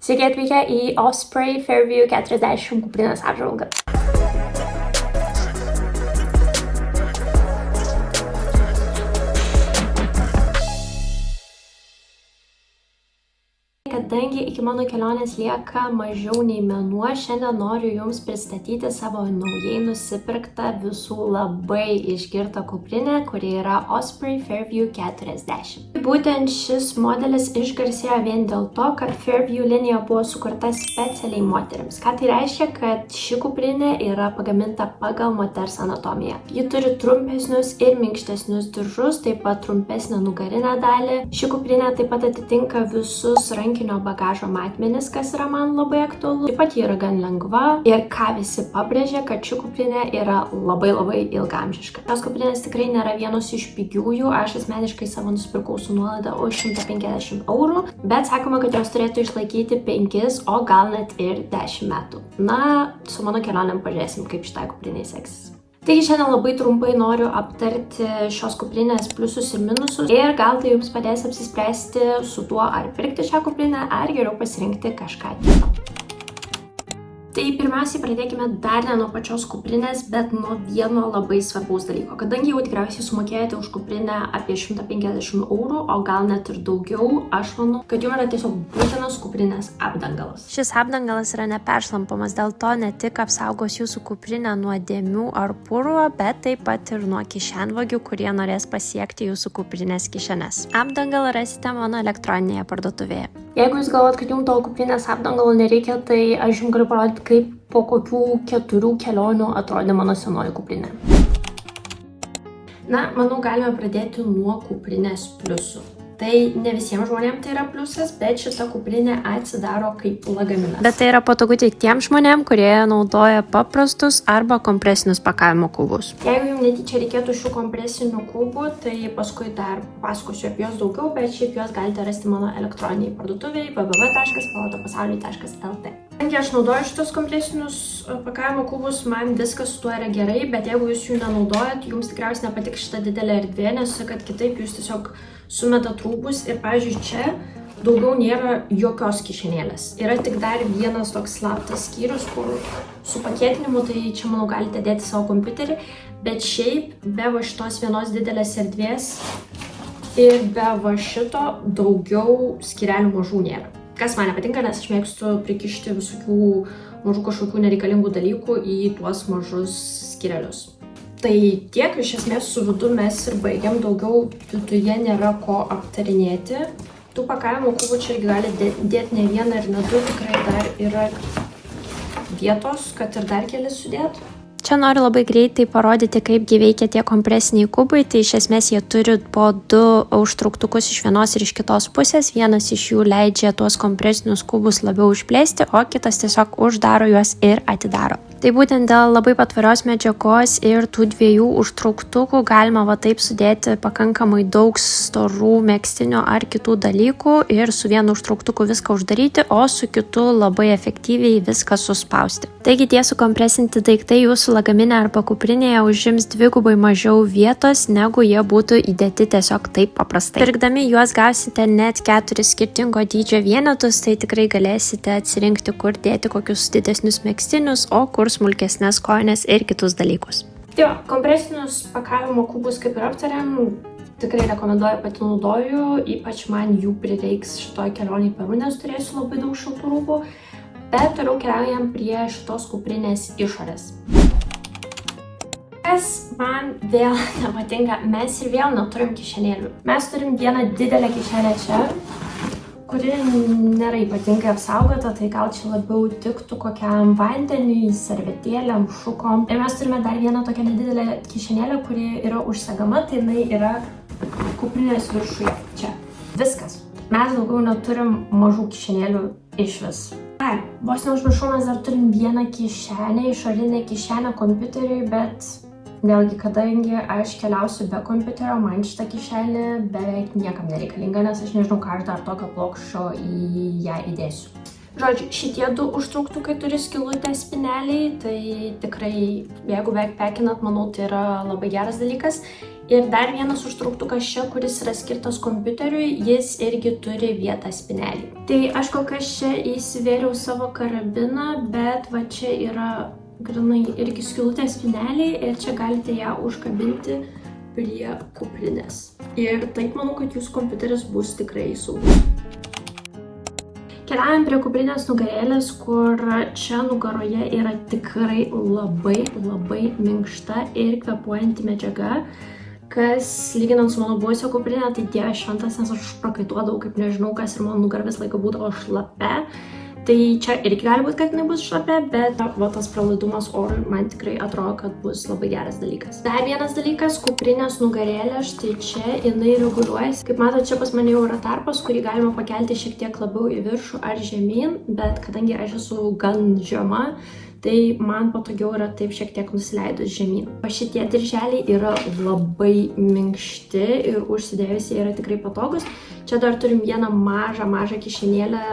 Sveiki atvykę į Osprey Fairview 40 kuprinės apžvalgą. Kadangi iki mano kelionės lieka mažiau nei mėnuo, šiandien noriu Jums pristatyti savo naujai nusipirktą visų labai išgirtą kuprinę, kuri yra Osprey Fairview 40. Būtent šis modelis išgarsėjo vien dėl to, kad Fairview linija buvo sukurta specialiai moterims. Ką tai reiškia, kad ši kuprinė yra pagaminta pagal moters anatomiją. Ji turi trumpesnius ir minkštesnius diržus, taip pat trumpesnę nugarinę dalį. Ši kuprinė taip pat atitinka visus rankinio bagažo matmenis, kas yra man labai aktualu. Taip pat ji yra gan lengva ir ką visi pabrėžia, kad ši kuprinė yra labai ilgaamžiška. Šios kuprinės tikrai nėra vienos iš pigiųjų, aš asmeniškai savo nusipirkau su nuolaida už 150 €, bet sakoma, kad jos turėtų išlaikyti 5, o gal net ir 10 metų. Na, su mano kelionėm pažiūrėsim, kaip šitai kupriniai seksis. Taigi šiandien labai trumpai noriu aptarti šios kuprinės pliusus ir minusus ir gal tai Jums padės apsispręsti su tuo, ar pirkti šią kuprinę, ar geriau pasirinkti kažką kito. Tai pirmiausiai pradėkime dar ne nuo pačios kuprinės, bet nuo vieno labai svarbaus dalyko. Kadangi jau tikriausiai sumokėjote už kuprinę apie 150 €, o gal net ir daugiau, aš manau, kad Jums yra tiesiog būtinas kuprinės apdangalas. Šis apdangalas yra neperšlampamas, dėl to ne tik apsaugos Jūsų kuprinę nuo dėmių ar purvo, bet taip pat ir nuo kišenvagių, kurie norės pasiekti Jūsų kuprinės kišenes. Apdangalą rasite mano elektroninėje parduotuvėje. Jeigu Jūs galvojat, kad Jums to kuprinės apdangalo nereikia, tai aš Jums galiu parodyti, kaip po kokių 4 kelionių atrodė mano senoji kuprinė. Na, manau, galime pradėti nuo kuprinės pliusų. Tai ne visiems žmonėms tai yra pliusas, bet šita kuprinė atsidaro kaip lagaminas. Bet tai yra patogu tik tiems žmonėms, kurie naudoja paprastus arba kompresinius pakavimo kubus. Jeigu Jums netyčia reikėtų šių kompresinių kubų, tai paskui dar pasakosiu apie juos daugiau, bet šiaip juos galite rasti mano elektroniniai parduotuvėje www.palotopasauliai.lt. Kadangi aš naudoju šitos kompresinius pakavimo kubus, man viskas su tuo yra gerai, bet jeigu Jūs jų nenaudojat, Jums tikriausiai nepatiks šita didelė erdvė, nes kad kitaip Jūs tiesiog sumetat rūbus ir, pavyzdžiui, čia daugiau nėra jokios kišenėlės. Yra tik dar vienas toks slaptas skyrius, kur su pakėtinimu, tai čia, manau, galite dėti savo kompiuterį, bet šiaip be va šitos vienos didelės erdvės ir be va šito daugiau skyrelių mažų nėra. Kas man nepatinka, nes aš mėgstu prikišti visokių mažų kažkokių nereikalingų dalykų į tuos mažus skyrelius. Tai tiek, iš esmės su vidu mes ir baigiam, daugiau viduje nėra ko aptarinėti. Tų pakavimo kubų čia irgi gali dėti ne vieną ir ne du, tikrai dar yra vietos, kad ir dar kelis sudėt. Čia noriu labai greitai parodyti, kaipgi veikia tie kompresiniai kubai. Tai iš esmės jie turi po 2 užtrauktukus iš vienos ir iš kitos pusės. Vienas iš jų leidžia tuos kompresinius kubus labiau išplėsti, o kitas tiesiog uždaro juos ir atidaro. Tai būtent dėl labai patvarios medžiagos ir tų 2 užtrauktukų galima va taip sudėti pakankamai daug storų megztinių ar kitų dalykų ir su vienu užtrauktuku viską uždaryti, o su kitu labai efektyviai viską suspausti. Taigi tie sukompresinti daiktai Jūsų lagaminė arba kuprinėje užims 2 mažiau vietos, negu jie būtų įdėti tiesiog taip paprastai. Pirkdami juos gausite net 4 skirtingo dydžio vienetus, tai tikrai galėsite atsirinkti, kur dėti kokius didesnius megztinius, o kur smulkesnės kojines ir kitus dalykus. Tai kompresinius pakavimo kubus, kaip ir aptariam, tikrai rekomenduoju, pati naudoju, ypač man jų prireiks šitoj kelionėj Peru, nes turėsiu labai daug šiltų rūbų, bet toliau keliaujam prie šitos kuprinės išorės. Kas man vėl nepatinka, mes ir vėl neturim kišenėlių. Mes turim vieną didelę kišenę čia, kuri nėra ypatingai apsaugota, tai gal čia labiau tiktų kokiam vandeniui, servetėlėm, šukom. Ir mes turime dar vieną tokią nedidelę kišenėlę, kuri yra užsegama, tai jinai yra kuprinės viršuje. Čia. Viskas. Mes daugiau neturim mažų kišenėlių iš vis. Vos neužmiršau, mes dar turim vieną kišenę, išorinę kišenę kompiuteriui, bet vėlgi, kadangi aš keliausiu be kompiuterio, man šita kišenė beveik niekam nereikalinga, nes aš nežinau, ką aš dar tokio plokščio į ją įdėsiu. Žodžiu, šitie du užtrauktukai turi skylutę spyneliai, tai tikrai, jeigu backpackinat, manau, tai yra labai geras dalykas. Ir dar vienas užtrauktukas čia, kuris yra skirtas kompiuteriui, jis irgi turi vietą spynelį. Tai aš kol kas čia įsivėriau savo karabiną, bet va čia yra grinai irgi skylutė spyneliai ir čia galite ją užkabinti prie kuprinės. Ir taip manau, kad jūsų kompiuteris bus tikrai saugus. Keliaujam prie kuprinės nugarėlės, kur čia nugaroje yra tikrai labai minkšta ir kvėpuojanti medžiaga, kas lyginant su mano buvusio kuprinė, tai Dieve šventas, nes aš prakaituodavau kaip nežinau kas ir mano nugara visą laiką būdavo šlapia. Tai čia irgi gali būti, kad jinai bus šlapia, bet va, tas pralaidumas orui man tikrai atrodo, kad bus labai geras dalykas. Dar vienas dalykas, kuprinės nugarėlė, štai čia jinai reguliuojasi. Kaip matote, čia pas mane jau yra tarpas, kurį galima pakelti šiek tiek labiau į viršų ar žemyn, bet kadangi aš esu gan žema, tai man patogiau yra taip šiek tiek nusileidus žemyn. Šitie dirželiai yra labai minkšti ir užsidėjus jie yra tikrai patogus. Čia dar turim vieną mažą kišenėlę.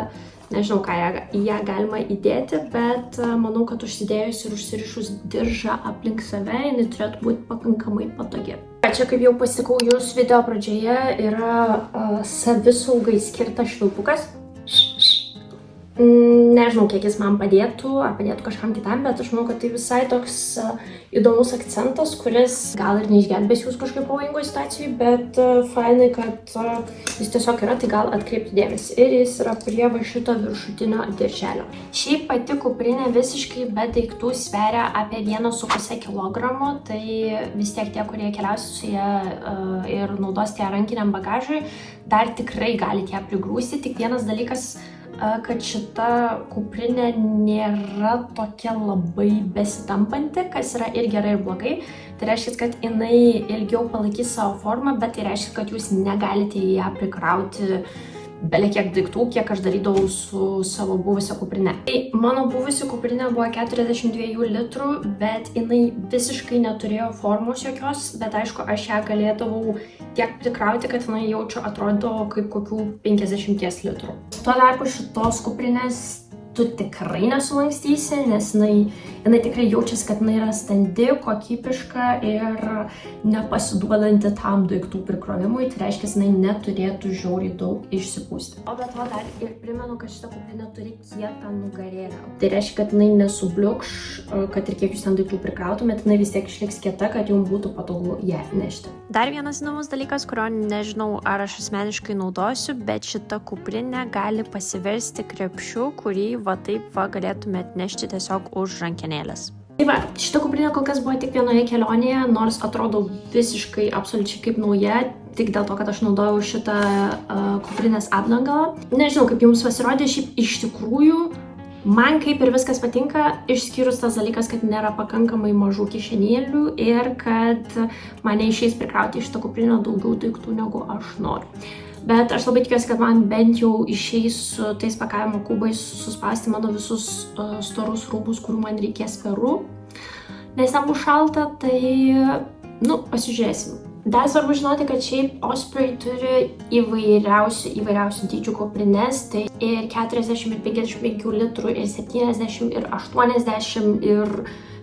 Nežinau, ką į ją galima įdėti, bet manau, kad užsidėjus ir užsirišus diržą aplink save, jinai turėtų būti pakankamai patogi. Čia, kaip jau pasakau jūs video pradžioje, yra savisaugai skirtas švilpukas. Nežinau, kiek jis man padėtų, ar padėtų kažkam kitam, bet aš manau, kad tai visai toks įdomus akcentas, kuris gal ir neišgelbės jūs kažkaip pavojingoje situacijoje, bet fainai, kad jis tiesiog yra, tai gal atkreipti dėmesį. Ir jis yra prie va šito viršutinio dirželio. Šiaip pati kuprinė visiškai be daiktų sveria apie 1,5 kg, tai vis tiek tie, kurie keliausi su ją ir naudosite ją rankiniam bagažui, dar tikrai galite ją prigrūsti. Tik vienas dalykas, kad šita kuprinė nėra tokia labai besitampanti, kas yra ir gerai, ir blogai. Tai reiškia, kad jinai ilgiau palaikys savo formą, bet tai reiškia, kad jūs negalite į ją prikrauti belekiek daiktų, kiek aš darydavau su savo buvusia kuprinė. Tai mano buvusi kuprinė buvo 42 litrų, bet jinai visiškai neturėjo formos jokios, bet aišku, aš ją galėdavau tiek prikrauti, kad jinai jaučiu atrodo kaip kokių 50 litrų. Tuo tarpu šitos kuprinės tu tikrai nesulankstysi, nes jinai tikrai jaučiasi, kad jinai yra standi, kokybiška ir nepasiduodanti tam daiktų prikrovimui, tai reiškia, jinai neturėtų žiauriai daug išsipūsti. O be to dar ir primenu, kad šita kuprinė turi kietą nugarėlę. Tai reiškia, kad jinai nesubliukš, kad ir kiek jūs ten daiktų prikrautumėt, jinai vis tiek išliks kieta, kad jums būtų patogu ją nešti. Dar vienas įdomus dalykas, kurio nežinau, ar aš asmeniškai naudosiu, bet šita kuprinė gali pasiversti krepšiu, kurį va taip va galėtumėt nešti tiesiog už rankenėlės. Tai va, šita kuprinė kol kas buvo tik vienoje kelionėje, nors atrodo visiškai absoliučiai kaip nauja, tik dėl to, kad aš naudojau šitą kuprinės apdangalą. Nežinau, kaip jums pasirodė, šiaip iš tikrųjų man kaip ir viskas patinka, išskyrus tas dalykas, kad nėra pakankamai mažų kišenėlių ir kad man neišeis prikrauti iš šitą kuprinę daugiau daiktų, negu aš noriu. Bet aš labai tikiuosi, kad man bent jau išeis su tais pakavimo kubais suspausti mano visus storus rūbus, kurių man reikės peru. Nes ten bus šalta, tai, pasižiūrėsim. Dar svarbu žinoti, kad šiaip Osprey turi įvairiausių dydžių kuprines, tai ir 40, ir 55 litrų, ir 70, ir 80, ir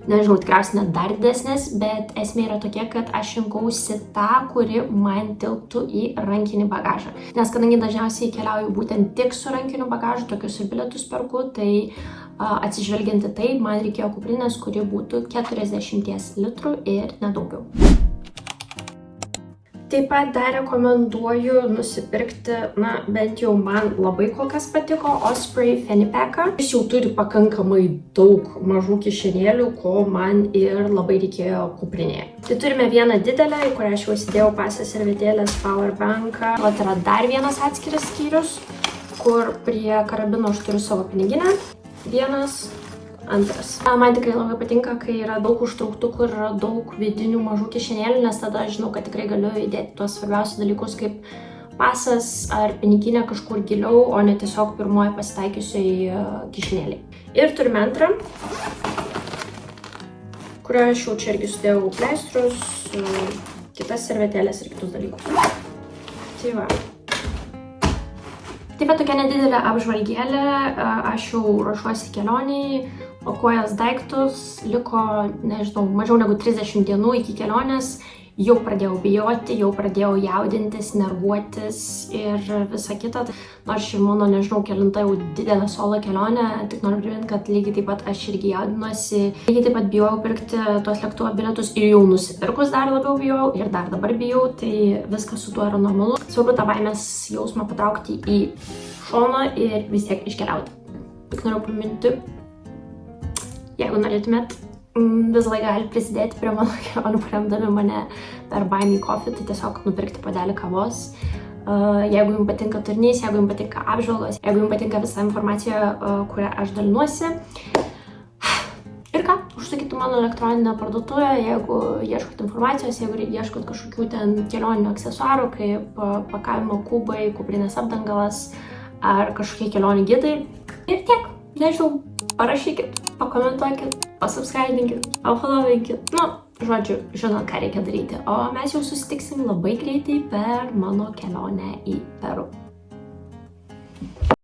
nežinau, tikriausiai net dar didesnės, bet esmė yra tokia, kad aš rinkausi tą, kuri man tilptų į rankinį bagažą. Nes kadangi dažniausiai keliauju būtent tik su rankiniu bagažu, tokius ir bilietus perku, tai atsižvelgiant į tai, man reikėjo kuprinės, kuri būtų 40 litrų ir nedaugiau. Taip pat dar rekomenduoju nusipirkti, bent jau man labai kol kas patiko, Osprey Fanny Packą. Jis jau turi pakankamai daug mažų kišenėlių, ko man ir labai reikėjo kuprinėje. Tai turime vieną didelę, į kurią aš jau įsidėjau pasą, servetėlės, powerbanką. O tai yra dar vienas atskiras skyrius, kur prie karabino aš turiu savo piniginę. Vienas. Antras. Man tikrai labai patinka, kai yra daug užtrauktukų ir yra daug vidinių mažų kišenėlių, nes tada žinau, kad tikrai galiu įdėti tuos svarbiausius dalykus kaip pasas ar piniginė kažkur giliau, o ne tiesiog pirmoji pasitaikiusiai kišenėliai. Ir turime antrą, kurioje aš jau čia irgi sudėjau pleistrus, kitas servetėlės ir kitus dalykus. Tai va. Tai va tokia nedidelė apžvalgėlė, aš jau ruošuosi kelioniai, pakuojas daiktus, liko, nežinau, mažiau negu 30 dienų iki kelionės, jau pradėjau bijoti, jau pradėjau jaudintis, nervuotis ir visa kita. Nors ši mano, nežinau, kelinta jau didelė solo kelionė, tik noriu priminti, kad lygiai taip pat aš irgi jaudinuosi, lygiai taip pat bijojau pirkti tos lėktuvo bilietus ir jau nusipirkus dar labiau bijojau ir dar dabar bijau, tai viskas su tuo yra normalu. Svarbu tą baimės jausmą patraukti į šoną ir vis tiek iškeliauti. Tik noriu priminti, jeigu norėtumėt, vis laiką gali prisidėti prie mano kelionių, paremdami mane per Buy Me Coffee, tai tiesiog nupirkti puodelį kavos. Jeigu jums patinka turinys, jeigu jums patinka apžvalgos, jeigu jums patinka visa informacija, kurią aš dalinuosi. Ir ką, užsakyti mano elektroninę parduotuvę, jeigu ieškot informacijos, jeigu ieškot kažkokių ten kelioninių aksesuarų, kaip pakavimo kubai, kuprinės apdangalas ar kažkokie kelionių gidai. Ir tiek, nežinau, parašykit, pakomentuokit, pasubscribinkit, pafollowinkit, žodžiu, žinot, ką reikia daryti. O mes jau susitiksim labai greitai per mano kelionę į Peru.